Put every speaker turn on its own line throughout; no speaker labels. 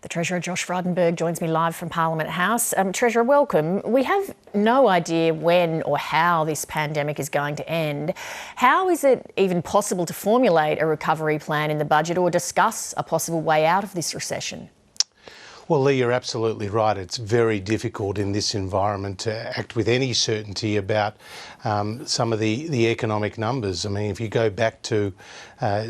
The Treasurer, Josh Frydenberg, joins me live from Parliament House. Treasurer, welcome. We have no idea when or how this pandemic is going to end. How is it even possible to formulate a recovery plan in the budget or discuss a possible way out of this recession?
Well, Lee, you're absolutely right. It's very difficult in this environment to act with any certainty about some of the economic numbers. I mean, if you go back to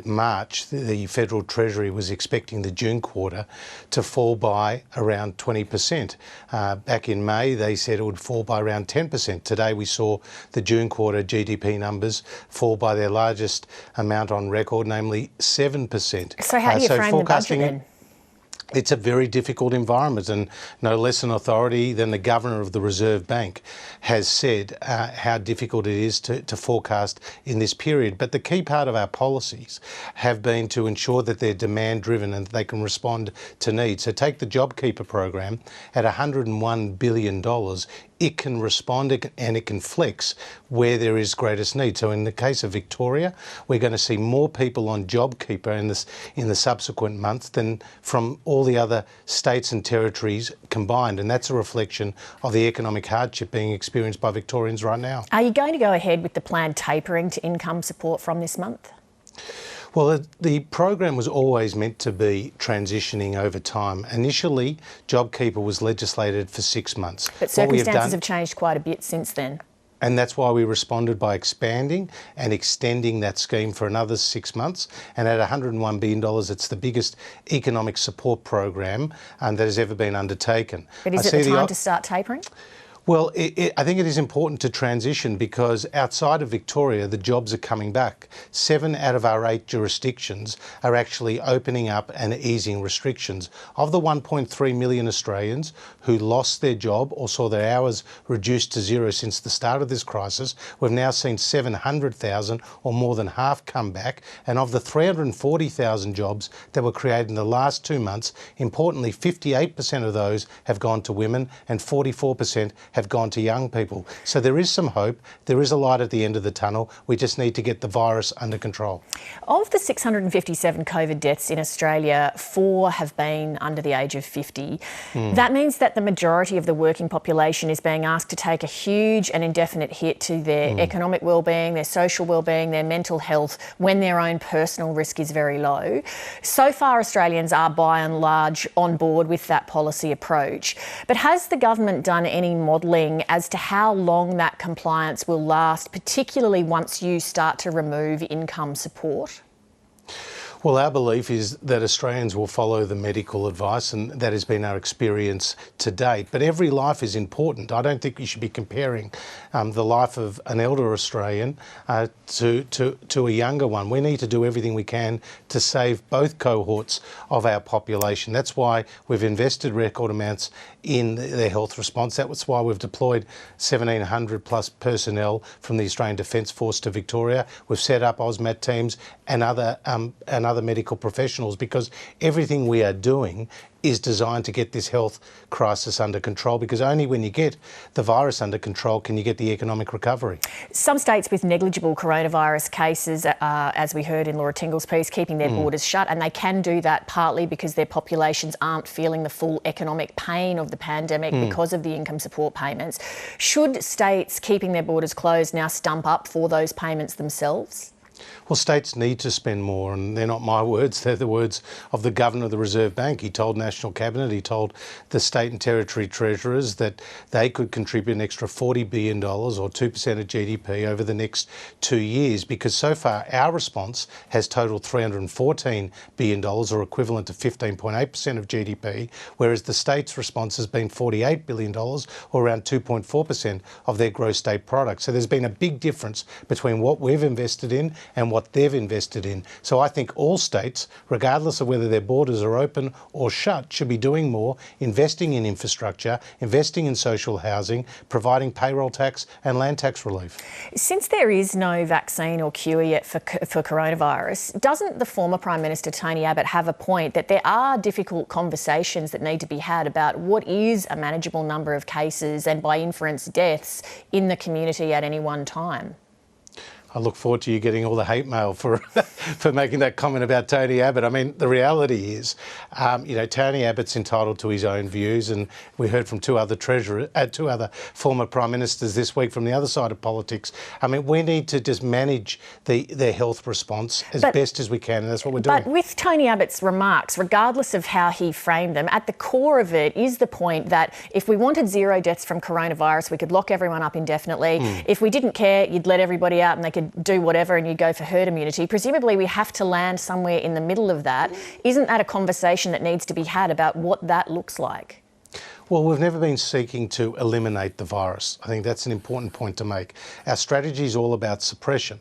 March, the Federal Treasury was expecting the June quarter to fall by around 20%. Back in May, they said it would fall by around 10%. Today, we saw the June quarter GDP numbers fall by their largest amount on record, namely 7%.
So how do you frame the budget then?
It's a very difficult environment, and no less an authority than the Governor of the Reserve Bank has said how difficult it is to forecast in this period. But the key part of our policies have been to ensure that they're demand-driven and that they can respond to needs. So take the JobKeeper program at $101 billion. It can respond and it can flex where there is greatest need. So in the case of Victoria, we're going to see more people on JobKeeper in the subsequent months than from all the other states and territories combined. And that's a reflection of the economic hardship being experienced by Victorians right now.
Are you going to go ahead with the planned tapering to income support from this month?
Well, the program was always meant to be transitioning over time. Initially, JobKeeper was legislated for 6 months.
But circumstances have changed quite a bit since then.
And that's why we responded by expanding and extending that scheme for another 6 months. And at $101 billion, it's the biggest economic support program that has ever been undertaken.
But is it the time to start tapering?
Well, I think it is important to transition because outside of Victoria, the jobs are coming back. 7 out of our 8 jurisdictions are actually opening up and easing restrictions. Of the 1.3 million Australians who lost their job or saw their hours reduced to zero since the start of this crisis, we've now seen 700,000 or more than half come back. And of the 340,000 jobs that were created in the last 2 months, importantly, 58% of those have gone to women and 44% have gone to young people. So there is some hope. There is a light at the end of the tunnel. We just need to get the virus under control.
Of the 657 COVID deaths in Australia, 4 have been under the age of 50. That means that the majority of the working population is being asked to take a huge and indefinite hit to their economic well-being, their social well-being, their mental health, when their own personal risk is very low. So far, Australians are by and large on board with that policy approach. But has the government done any modelling as to how long that compliance will last, particularly once you start to remove income support?
Well, our belief is that Australians will follow the medical advice, and that has been our experience to date. But every life is important. I don't think you should be comparing the life of an elder Australian to a younger one. We need to do everything we can to save both cohorts of our population. That's why we've invested record amounts in their health response. That's why we've deployed 1,700 plus personnel from the Australian Defence Force to Victoria. We've set up AUSMAT teams and other medical professionals, because everything we are doing is designed to get this health crisis under control, because only when you get the virus under control can you get the economic recovery.
Some states with negligible coronavirus cases, as we heard in Laura Tingle's piece, keeping their borders shut, and they can do that partly because their populations aren't feeling the full economic pain of the pandemic because of the income support payments. Should states keeping their borders closed now stump up for those payments themselves?
Well, states need to spend more, and they're not my words, they're the words of the Governor of the Reserve Bank. He told National Cabinet, he told the state and territory treasurers that they could contribute an extra $40 billion or 2% of GDP over the next 2 years, because so far our response has totaled $314 billion or equivalent to 15.8% of GDP, whereas the state's response has been $48 billion or around 2.4% of their gross state product. So there's been a big difference between what we've invested in and what they've invested in. So I think all states, regardless of whether their borders are open or shut, should be doing more, investing in infrastructure, investing in social housing, providing payroll tax and land tax relief.
Since there is no vaccine or cure yet for coronavirus, doesn't the former Prime Minister Tony Abbott have a point that there are difficult conversations that need to be had about what is a manageable number of cases and, by inference, deaths in the community at any one time?
I look forward to you getting all the hate mail for for making that comment about Tony Abbott. I mean, the reality is, Tony Abbott's entitled to his own views, and we heard from two other former prime ministers this week from the other side of politics. I mean, we need to just manage their health response as best as we can, and that's what we're doing.
But with Tony Abbott's remarks, regardless of how he framed them, at the core of it is the point that if we wanted zero deaths from coronavirus, we could lock everyone up indefinitely. If we didn't care, you'd let everybody out and they could do whatever and you'd go for herd immunity. Presumably we have to land somewhere in the middle of that. Isn't that a conversation that needs to be had about what that looks like?
Well, we've never been seeking to eliminate the virus. I think that's an important point to make. Our strategy is all about suppression,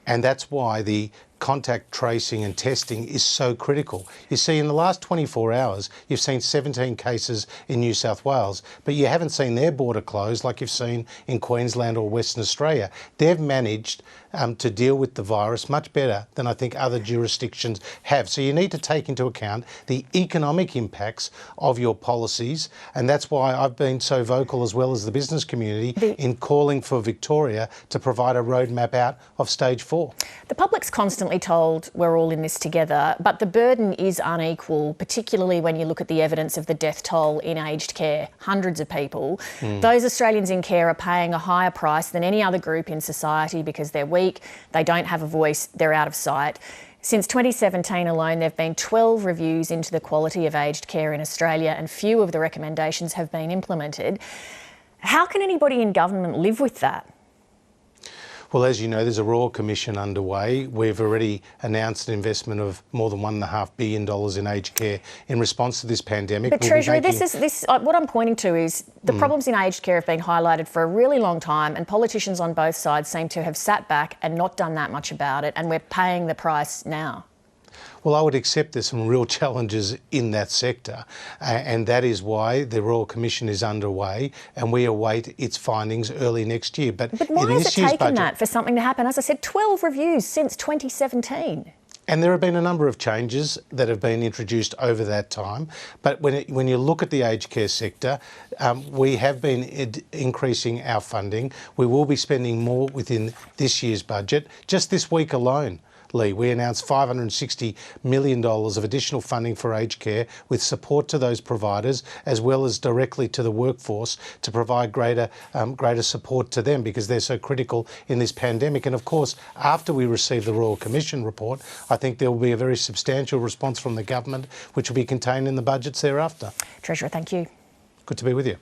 and that's why the contact tracing and testing is so critical. You see, in the last 24 hours, you've seen 17 cases in New South Wales, but you haven't seen their border closed like you've seen in Queensland or Western Australia. They've managed to deal with the virus much better than I think other jurisdictions have. So you need to take into account the economic impacts of your policies, and that's why I've been so vocal, as well as the business community, in calling for Victoria to provide a roadmap out of stage 4.
The public's constantly told we're all in this together, but the burden is unequal, particularly when you look at the evidence of the death toll in aged care. Hundreds of people. Those Australians in care are paying a higher price than any other group in society because they're weak, they don't have a voice, they're out of sight. Since 2017 alone, there have been 12 reviews into the quality of aged care in Australia, and few of the recommendations have been implemented. How can anybody in government live with that?
Well, as you know, there's a Royal Commission underway. We've already announced an investment of more than $1.5 billion in aged care in response to this pandemic.
But Treasurer, what I'm pointing to is the problems in aged care have been highlighted for a really long time, and politicians on both sides seem to have sat back and not done that much about it, and we're paying the price now.
Well, I would accept there's some real challenges in that sector, and that is why the Royal Commission is underway, and we await its findings early next year. But
why has it taken that for something to happen? As I said, 12 reviews since 2017.
And there have been a number of changes that have been introduced over that time. But when you look at the aged care sector, we have been increasing our funding. We will be spending more within this year's budget. Just this week alone, Lee, we announced $560 million of additional funding for aged care, with support to those providers as well as directly to the workforce to provide greater support to them, because they're so critical in this pandemic. And of course, after we receive the Royal Commission report, I think there will be a very substantial response from the government, which will be contained in the budgets thereafter.
Treasurer, thank you.
Good to be with you.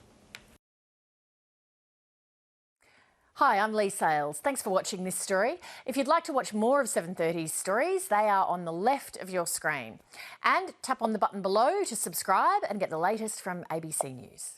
Hi, I'm Lee Sales. Thanks for watching this story. If you'd like to watch more of 730's stories, they are on the left of your screen. And tap on the button below to subscribe and get the latest from ABC News.